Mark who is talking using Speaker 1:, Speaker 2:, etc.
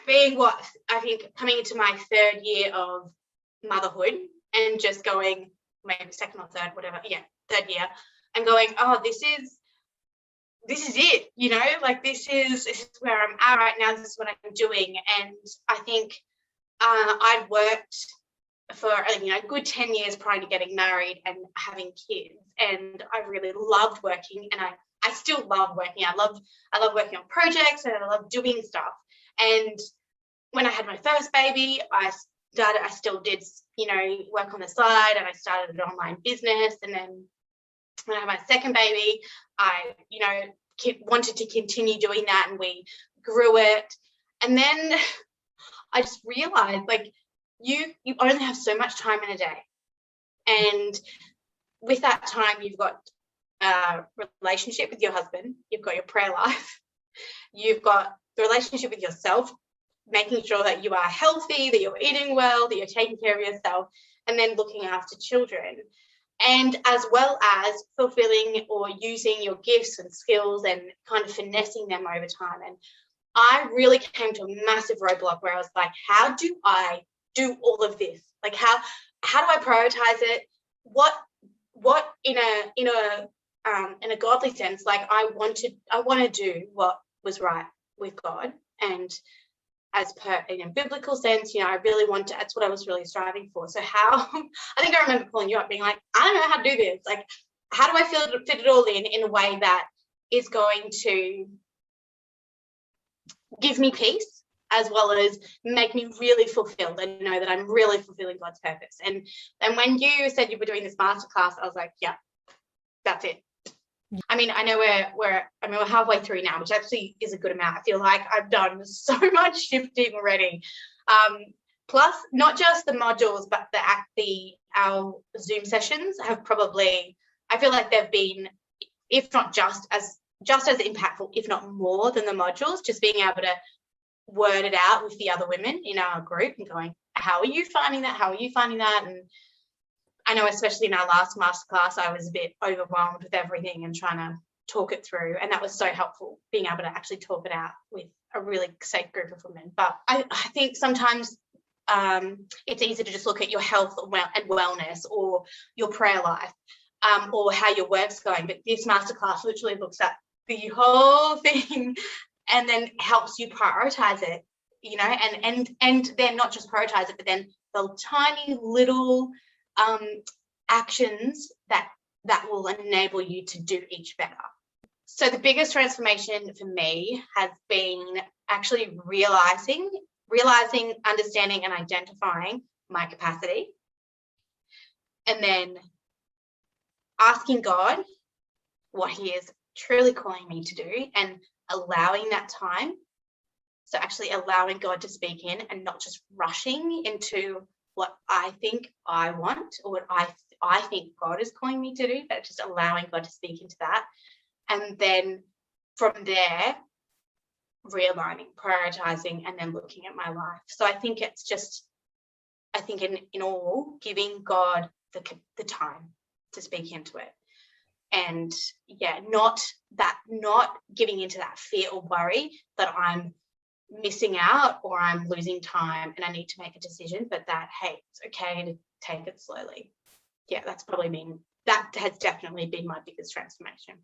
Speaker 1: being what I think coming into my third year of motherhood and just going, maybe second or third, whatever, third year, and going, oh, this is it, like this is where I'm at right now. This is what I'm doing. And I think I'd worked for a good 10 years prior to getting married and having kids, and I really loved working, and I still love working. I love working on projects, and I love doing stuff. And when I had my first baby, I still did work on the side, and I started an online business. And then when I had my second baby, I wanted to continue doing that, and we grew it. And then I just realized, like, you only have so much time in a day, and with that time you've got a relationship with your husband, you've got your prayer life, you've got the relationship with yourself, making sure that you are healthy, that you're eating well, that you're taking care of yourself, and then looking after children, and as well as fulfilling or using your gifts and skills and kind of finessing them over time. And I really came to a massive roadblock where I was like, how do I do all of this? Like, how do I prioritize it? What in a godly sense, like I want to do what was right with God, and as per in a biblical sense, I really want to. That's what I was really striving for. So how? I think I remember calling you up, being like, I don't know how to do this. Like, how do I fit it all in a way that is going to give me peace, as well as make me really fulfilled and know that I'm really fulfilling God's purpose. And when you said you were doing this masterclass, I was like, yeah, that's it. I mean, I know we're halfway through now, which actually is a good amount. I feel like I've done so much shifting already. Plus, not just the modules, but our Zoom sessions have probably, I feel like they've been, if not just as impactful, if not more than the modules, just being able to word it out with the other women in our group and going, how are you finding that? How are you finding that? And I know, especially in our last masterclass, I was a bit overwhelmed with everything and trying to talk it through. And that was so helpful, being able to actually talk it out with a really safe group of women. But I think sometimes it's easy to just look at your health and wellness, or your prayer life, or how your work's going. But this masterclass literally looks at the whole thing and then helps you prioritize it, and then not just prioritize it, but then the tiny little actions that will enable you to do each better. So the biggest transformation for me has been actually realizing, understanding, and identifying my capacity, and then asking God what he is truly calling me to do, and allowing that time. So actually allowing God to speak in, and not just rushing into what I think I want, or what I think God is calling me to do, but just allowing God to speak into that. And then from there, realigning, prioritizing, and then looking at my life. So I think it's just, in all, giving God the time to speak into it. And not giving into that fear or worry that I'm missing out or I'm losing time and I need to make a decision, but that, hey, it's okay to take it slowly. That has definitely been my biggest transformation.